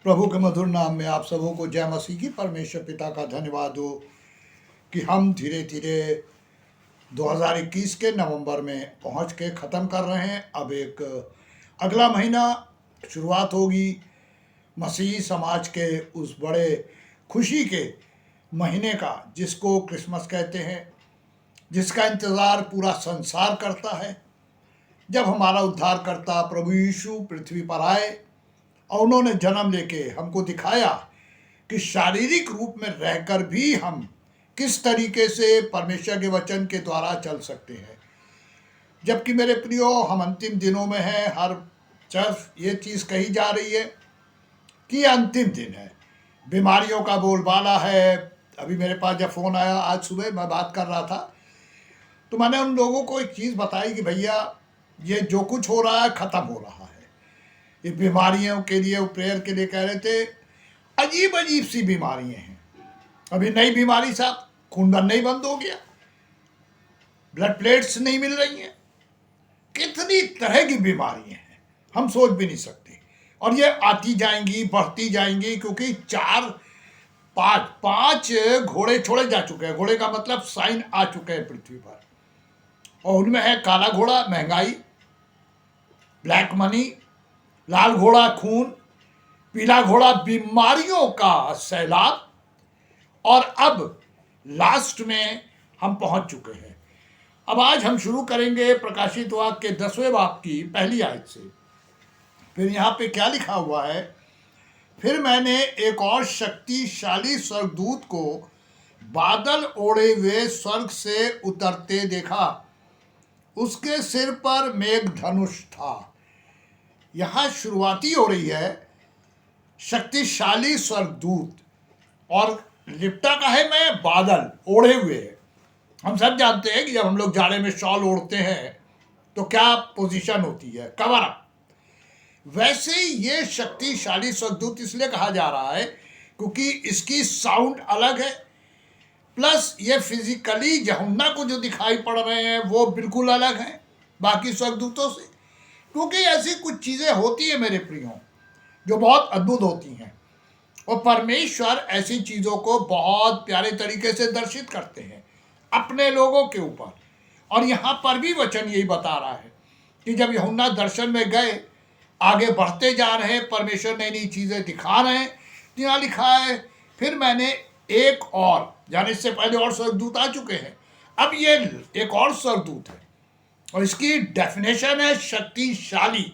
प्रभु के मधुर नाम में आप सबों को जय मसीह की। परमेश्वर पिता का धन्यवाद हो कि हम धीरे धीरे 2021 के नवंबर में पहुंच के ख़त्म कर रहे हैं। अब एक अगला महीना शुरुआत होगी मसीही समाज के उस बड़े खुशी के महीने का, जिसको क्रिसमस कहते हैं, जिसका इंतज़ार पूरा संसार करता है। जब हमारा उद्धारकर्ता प्रभु यीशु पृथ्वी पर आए और उन्होंने जन्म लेके हमको दिखाया कि शारीरिक रूप में रहकर भी हम किस तरीके से परमेश्वर के वचन के द्वारा चल सकते हैं। जबकि मेरे प्रियो, हम अंतिम दिनों में हैं। हर तरफ ये चीज़ कही जा रही है कि अंतिम दिन है, बीमारियों का बोलबाला है। अभी मेरे पास जब फ़ोन आया, आज सुबह मैं बात कर रहा था, तो मैंने उन लोगों को एक चीज़ बताई कि भैया, ये जो कुछ हो रहा है ख़त्म हो रहा है। ये बीमारियों के लिए, वो प्रेयर के लिए कह रहे थे, अजीब अजीब सी बीमारियां हैं। अभी नई बीमारी साहब, खून नहीं बंद हो गया, ब्लड प्लेट्स नहीं मिल रही हैं, कितनी तरह की बीमारियां हैं, हम सोच भी नहीं सकते। और ये आती जाएंगी, बढ़ती जाएंगी, क्योंकि पांच घोड़े छोड़े जा चुके हैं। घोड़े का मतलब साइन आ चुके हैं पृथ्वी पर, और उनमें है काला घोड़ा महंगाई, ब्लैक मनी, लाल घोड़ा खून, पीला घोड़ा बीमारियों का सैलाब, और अब लास्ट में हम पहुंच चुके हैं। अब आज हम शुरू करेंगे प्रकाशित वाक्य के 10वें बाब की पहली आयत से। फिर यहाँ पे क्या लिखा हुआ है? फिर मैंने एक और शक्तिशाली स्वर्गदूत को बादल ओढ़े हुए स्वर्ग से उतरते देखा। उसके सिर पर मेघ धनुष था। यहाँ शुरुआती हो रही है शक्तिशाली स्वर्गदूत, और लिपटा का है मैं बादल ओढ़े हुए। हम सब जानते हैं कि जब हम लोग जाड़े में शॉल ओढ़ते हैं तो क्या पोजीशन होती है, कवर अप। वैसे ही ये शक्तिशाली स्वर्गदूत इसलिए कहा जा रहा है क्योंकि इसकी साउंड अलग है, प्लस ये फिजिकली यूहन्ना को जो दिखाई पड़ रहे हैं वो बिल्कुल अलग हैं बाकी स्वर्गदूतों से। क्योंकि ऐसी कुछ चीज़ें होती है मेरे प्रियो जो बहुत अद्भुत होती हैं, और परमेश्वर ऐसी चीज़ों को बहुत प्यारे तरीके से दर्शित करते हैं अपने लोगों के ऊपर। और यहाँ पर भी वचन यही बता रहा है कि जब यूहन्ना दर्शन में गए, आगे बढ़ते जा रहे हैं, परमेश्वर नई नई चीज़ें दिखा रहे हैं। तो यहाँ लिखा है, फिर मैंने एक और, यानी इससे पहले और स्वर्गदूत आ चुके हैं, अब ये एक और स्वर्गदूत है, और इसकी डेफिनेशन है शक्तिशाली,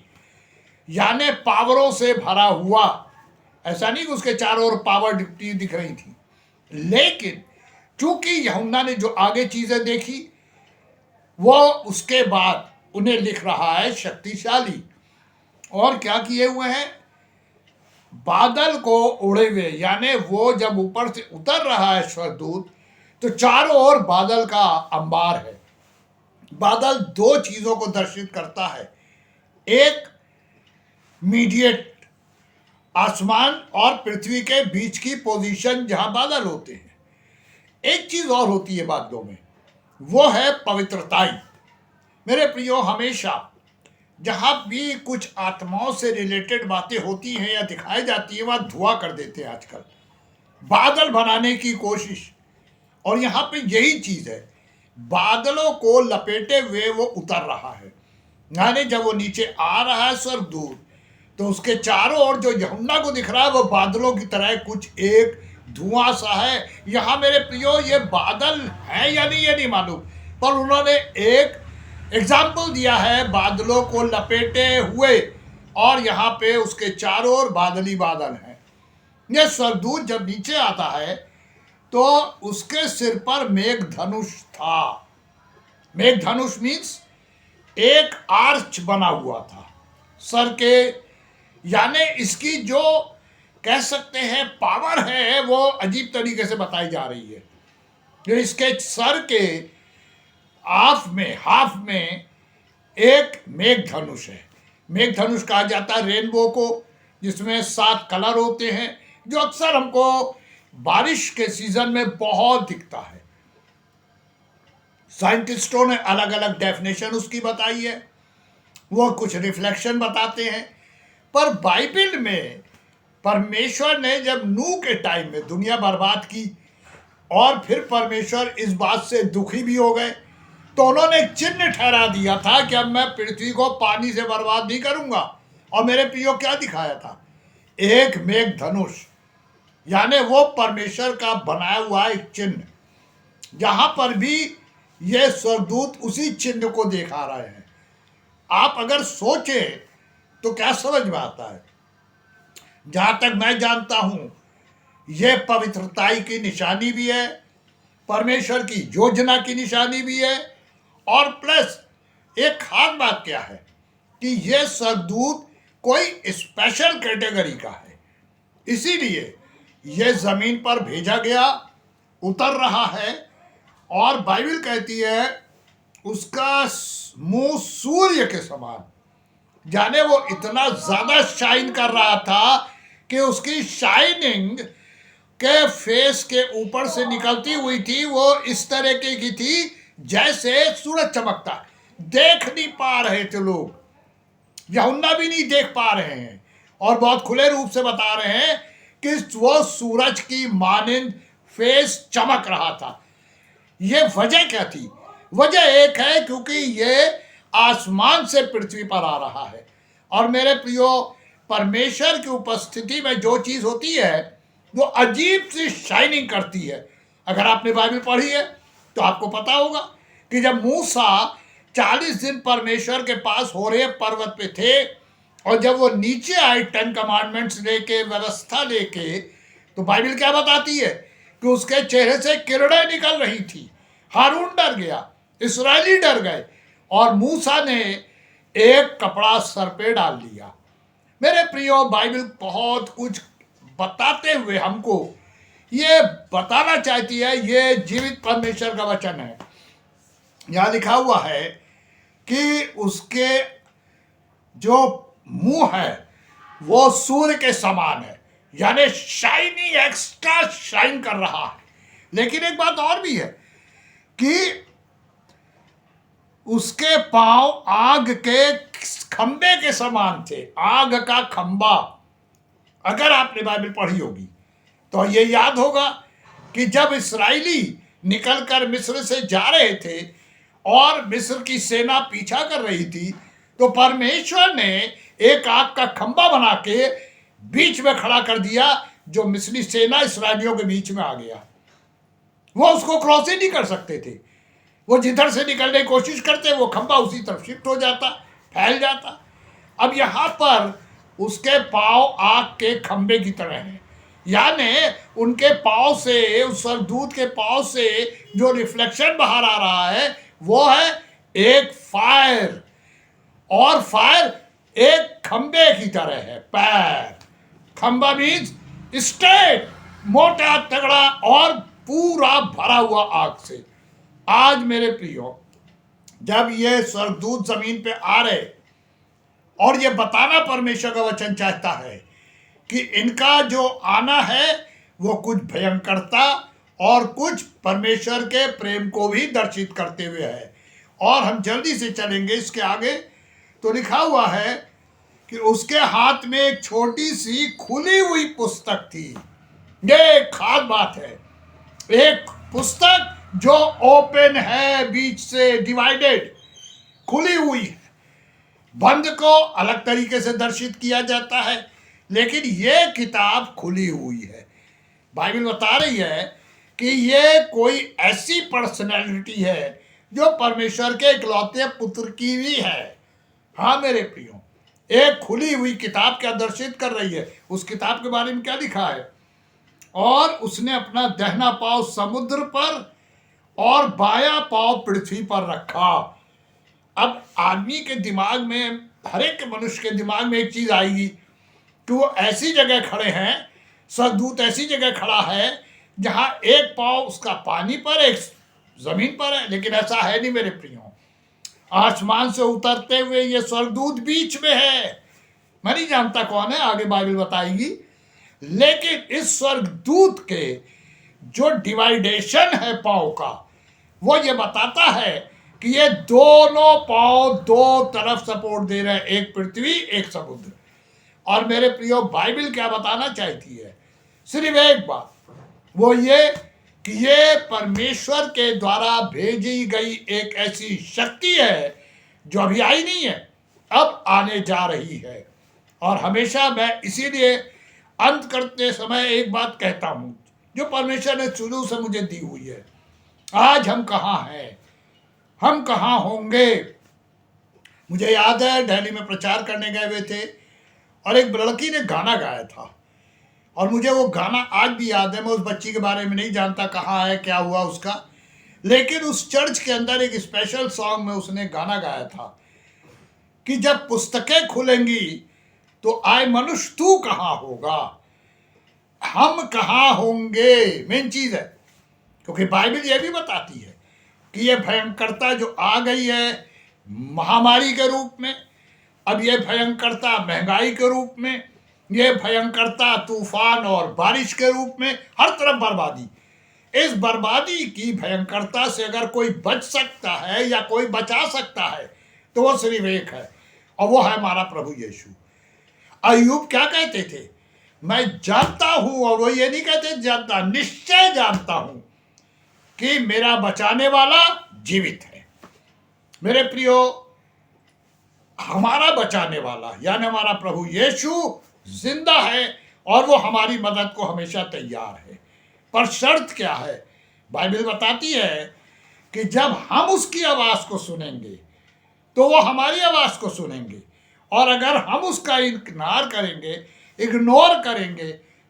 यानी पावरों से भरा हुआ। ऐसा नहीं कि उसके चारों ओर पावर दिख रही थी, लेकिन चूंकि यूहन्ना ने जो आगे चीजें देखी वो उसके बाद उन्हें लिख रहा है शक्तिशाली। और क्या किए हुए हैं? बादल को उड़े हुए, यानी वो जब ऊपर से उतर रहा है स्वर्गदूत, तो चारों ओर बादल का अंबार है। बादल दो चीजों को दर्शित करता है, एक मीडिएट आसमान और पृथ्वी के बीच की पोजीशन जहां बादल होते हैं। एक चीज और होती है बादलों में, वो है पवित्रताई। मेरे प्रियो, हमेशा जहां भी कुछ आत्माओं से रिलेटेड बातें होती हैं या दिखाई जाती है, वहां धुआं कर देते हैं आजकल, बादल बनाने की कोशिश। और यहाँ पे यही चीज है, बादलों को लपेटे हुए वो उतर रहा है। यानी जब वो नीचे आ रहा है स्वर्गदूत, तो उसके चारों ओर जो यूहन्ना को दिख रहा है वो बादलों की तरह कुछ एक धुआं सा है। यहाँ मेरे प्रियो, ये बादल है या नहीं ये नहीं मालूम, पर उन्होंने एक एग्जाम्पल दिया है बादलों को लपेटे हुए, और यहाँ पे उसके चारों ओर बादली बादल हैं। ये स्वर्गदूत जब नीचे आता है तो उसके सिर पर मेघ धनुष था। मेघ धनुष मीन्स एक आर्च बना हुआ था सर के, यानी इसकी जो कह सकते हैं पावर है वो अजीब तरीके से बताई जा रही है। जो इसके सर के हाफ में एक मेघ धनुष है। मेघ धनुष कहा जाता है रेनबो को, जिसमें 7 कलर होते हैं, जो अक्सर हमको बारिश के सीजन में बहुत दिखता है। साइंटिस्टों ने अलग अलग डेफिनेशन उसकी बताई है, वो कुछ रिफ्लेक्शन बताते हैं, पर बाइबल में परमेश्वर ने जब नूह के टाइम में दुनिया बर्बाद की और फिर परमेश्वर इस बात से दुखी भी हो गए, तो उन्होंने एक चिन्ह ठहरा दिया था कि अब मैं पृथ्वी को पानी से बर्बाद नहीं करूंगा। और मेरे प्रियो क्या दिखाया था? एक मेघ धनुष, यानी वो परमेश्वर का बनाया हुआ एक चिन्ह। जहां पर भी ये स्वर्गदूत उसी चिन्ह को दिखा रहे हैं। आप अगर सोचें तो क्या समझ में आता है? जहां तक मैं जानता हूं, यह पवित्रताई की निशानी भी है, परमेश्वर की योजना की निशानी भी है, और प्लस एक खास बात क्या है कि यह स्वर्गदूत कोई स्पेशल कैटेगरी का है, इसीलिए यह जमीन पर भेजा गया, उतर रहा है। और बाइबल कहती है उसका मुंह सूर्य के समान, जाने वो इतना ज्यादा शाइन कर रहा था कि उसकी शाइनिंग के फेस के ऊपर से निकलती हुई थी, वो इस तरह की थी जैसे सूरज चमकता। देख नहीं पा रहे थे लोग, यूहन्ना भी नहीं देख पा रहे हैं, और बहुत खुले रूप से बता रहे हैं कि वो सूरज की मानिंद फेस चमक रहा था। ये वजह क्या थी? वजह एक है, क्योंकि ये आसमान से पृथ्वी पर आ रहा है। और मेरे प्रियो, परमेश्वर की उपस्थिति में जो चीज होती है वो अजीब सी शाइनिंग करती है। अगर आपने बाइबल पढ़ी है तो आपको पता होगा कि जब मूसा 40 दिन परमेश्वर के पास होरेब पर्वत पे थे, और जब वो नीचे आए 10 कमांडमेंट्स लेके, व्यवस्था लेके, तो बाइबल क्या बताती है कि उसके चेहरे से किरणें निकल रही थी। हारून डर गया, इस्राएली डर गए, और मूसा ने एक कपड़ा सर पे डाल लिया। मेरे प्रियो, बाइबल बहुत कुछ बताते हुए हमको ये बताना चाहती है, ये जीवित परमेश्वर का वचन है। यहां लिखा हुआ है कि उसके जो मुंह है वो सूर्य के समान है, यानी शाइनिंग, एक्स्ट्रा शाइन कर रहा है। लेकिन एक बात और भी है कि उसके पांव आग के खंबे के समान थे। आग का खंबा, अगर आपने बाइबल पढ़ी होगी तो ये याद होगा कि जब इस्राएली निकलकर मिस्र से जा रहे थे और मिस्र की सेना पीछा कर रही थी, तो परमेश्वर ने एक आग का खंबा बना के बीच में खड़ा कर दिया, जो मिस्री सेना इस्राएलियों के बीच में आ गया। वो उसको क्रॉस ही नहीं कर सकते थे। वो जिधर से निकलने की कोशिश करते, वो खंबा उसी तरफ शिफ्ट हो जाता, फैल जाता। अब यहाँ पर उसके पांव आग के खंबे की तरह हैं, यानी उनके पांव से, उस स्वर्गदूत के पांव से जो रिफ्लेक्शन बाहर आ रहा है वो है एक फायर, और फायर एक खंबे की तरह है। पैर, खंबा मीन्स स्ट्रेट, मोटा, तगड़ा और पूरा भरा हुआ आग से। आज मेरे प्रियो, जब ये स्वर्गदूत जमीन पे आ रहे, और ये बताना परमेश्वर का वचन चाहता है कि इनका जो आना है वो कुछ भयंकरता और कुछ परमेश्वर के प्रेम को भी दर्शित करते हुए है। और हम जल्दी से चलेंगे इसके आगे, तो लिखा हुआ है कि उसके हाथ में एक छोटी सी खुली हुई पुस्तक थी। ये खास बात है, एक पुस्तक जो ओपन है, बीच से डिवाइडेड, खुली हुई है। बंद को अलग तरीके से दर्शित किया जाता है, लेकिन यह किताब खुली हुई है। बाइबल बता रही है कि ये कोई ऐसी पर्सनैलिटी है जो परमेश्वर के इकलौते पुत्र की भी है। हाँ मेरे प्रियो, एक खुली हुई किताब क्या दर्शित कर रही है? उस किताब के बारे में क्या लिखा है? और उसने अपना दाहिना पांव समुद्र पर और बायां पांव पृथ्वी पर रखा। अब आदमी के दिमाग में, हर एक मनुष्य के दिमाग में एक चीज आएगी कि वो ऐसी जगह खड़े हैं, स्वर्गदूत ऐसी जगह खड़ा है जहां एक पांव उसका पानी पर, एक जमीन पर है। लेकिन ऐसा है नहीं मेरे प्रियो। आसमान से उतरते हुए ये स्वर्गदूत बीच में है। मैं नहीं जानता कौन है, आगे बाइबल बताएगी। लेकिन इस स्वर्गदूत के जो डिवाइडेशन है पांव का, वो ये बताता है कि ये दोनों पांव दो तरफ सपोर्ट दे रहे हैं, एक पृथ्वी एक समुद्र। और मेरे प्रियो, बाइबल क्या बताना चाहती है? सिर्फ एक बात, वो ये कि ये परमेश्वर के द्वारा भेजी गई एक ऐसी शक्ति है जो अभी आई नहीं है, अब आने जा रही है। और हमेशा मैं इसीलिए अंत करते समय एक बात कहता हूं जो परमेश्वर ने शुरू से मुझे दी हुई है। आज हम कहाँ हैं, हम कहाँ होंगे? मुझे याद है दिल्ली में प्रचार करने गए हुए थे और एक लड़की ने गाना गाया था और मुझे वो गाना आज भी याद है। मैं उस बच्ची के बारे में नहीं जानता कहाँ है, क्या हुआ उसका, लेकिन उस चर्च के अंदर एक स्पेशल सॉन्ग में उसने गाना गाया था कि जब पुस्तकें खुलेंगी तो आए मनुष्य तू कहाँ होगा, हम कहाँ होंगे। मेन चीज है, क्योंकि बाइबल ये भी बताती है कि ये भयंकरता जो आ गई है महामारी के रूप में, अब ये भयंकरता महंगाई के रूप में, ये भयंकरता तूफान और बारिश के रूप में, हर तरफ बर्बादी। इस बर्बादी की भयंकरता से अगर कोई बच सकता है या कोई बचा सकता है तो वो सिर्फ एक है, और वो है हमारा प्रभु यीशु। अय्यूब क्या कहते थे? मैं जानता हूं, और वो ये नहीं कहते जानता, निश्चय जानता हूं कि मेरा बचाने वाला जीवित है। मेरे प्रियो, हमारा बचाने वाला यानी हमारा प्रभु यीशु जिंदा है और वो हमारी मदद को हमेशा तैयार है। पर शर्त क्या है? बाइबल बताती है कि जब हम उसकी आवाज को सुनेंगे तो वो हमारी आवाज को सुनेंगे, और अगर हम उसका इग्नोर करेंगे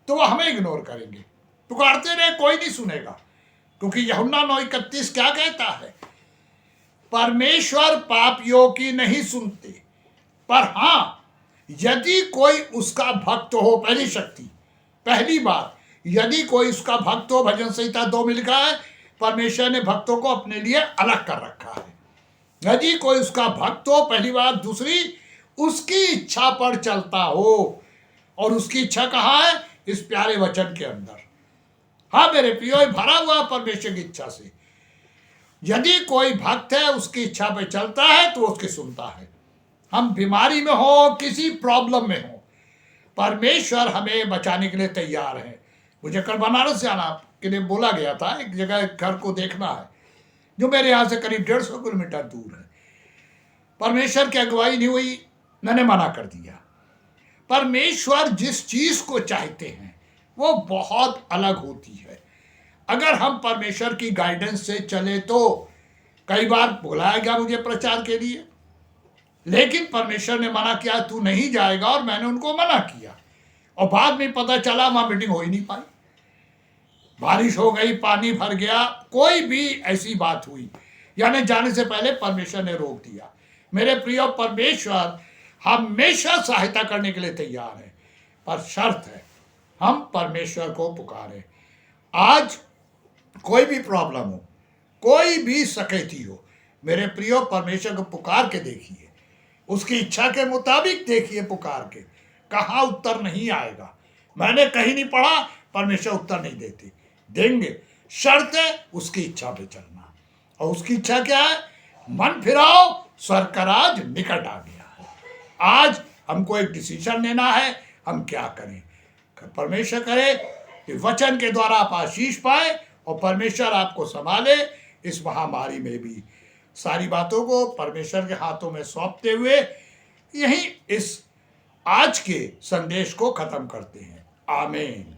तो वो हमें इग्नोर करेंगे। पुकारते रहे, कोई नहीं सुनेगा, क्योंकि यूहन्ना 9:31 क्या कहता है? परमेश्वर पापियों की नहीं सुनते, पर हाँ यदि कोई उसका भक्त हो, पहली बात, यदि कोई उसका भक्त हो, भजन संहिता 2 में लिखा है परमेश्वर ने भक्तों को अपने लिए अलग कर रखा है। यदि कोई उसका भक्त हो, पहली बात। दूसरी, उसकी इच्छा पर चलता हो, और उसकी इच्छा कहाँ है? इस प्यारे वचन के अंदर। हाँ मेरे प्रियो, भरा हुआ परमेश्वर की इच्छा से। यदि कोई भक्त है, उसकी इच्छा पे चलता है तो उसकी सुनता है। हम बीमारी में हो, किसी प्रॉब्लम में हो, परमेश्वर हमें बचाने के लिए तैयार है। मुझे कल बनारस जाना के लिए बोला गया था, एक जगह घर को देखना है जो मेरे यहाँ से करीब 150 किलोमीटर दूर है। परमेश्वर की अगुवाई नहीं हुई, मैंने मना कर दिया। परमेश्वर जिस चीज को चाहते हैं वो बहुत अलग होती है। अगर हम परमेश्वर की गाइडेंस से चले तो कई बार बुलाया गया मुझे प्रचार के लिए, लेकिन परमेश्वर ने मना किया, तू नहीं जाएगा, और मैंने उनको मना किया, और बाद में पता चला वहां मीटिंग हो ही नहीं पाई। बारिश हो गई, पानी भर गया, कोई भी ऐसी बात हुई, यानी जाने से पहले परमेश्वर ने रोक दिया। मेरे प्रिय, परमेश्वर हमेशा सहायता करने के लिए तैयार है, पर शर्त है हम परमेश्वर को पुकारें। आज कोई भी प्रॉब्लम हो, कोई भी सकैती हो, मेरे प्रियो परमेश्वर को पुकार के देखिए, उसकी इच्छा के मुताबिक देखिए, पुकार के। कहाँ उत्तर नहीं आएगा, मैंने कहीं नहीं पढ़ा परमेश्वर उत्तर नहीं देंगे। शर्त है उसकी इच्छा पे चलना, और उसकी इच्छा क्या है? मन फिराओ, स्वर्ग का राज निकट आ गया है। आज हमको एक डिसीजन लेना है, हम क्या करें। परमेश्वर करे कि वचन के द्वारा आप आशीष पाए और परमेश्वर आपको संभाले इस महामारी में भी। सारी बातों को परमेश्वर के हाथों में सौंपते हुए यही इस आज के संदेश को खत्म करते हैं। आमीन।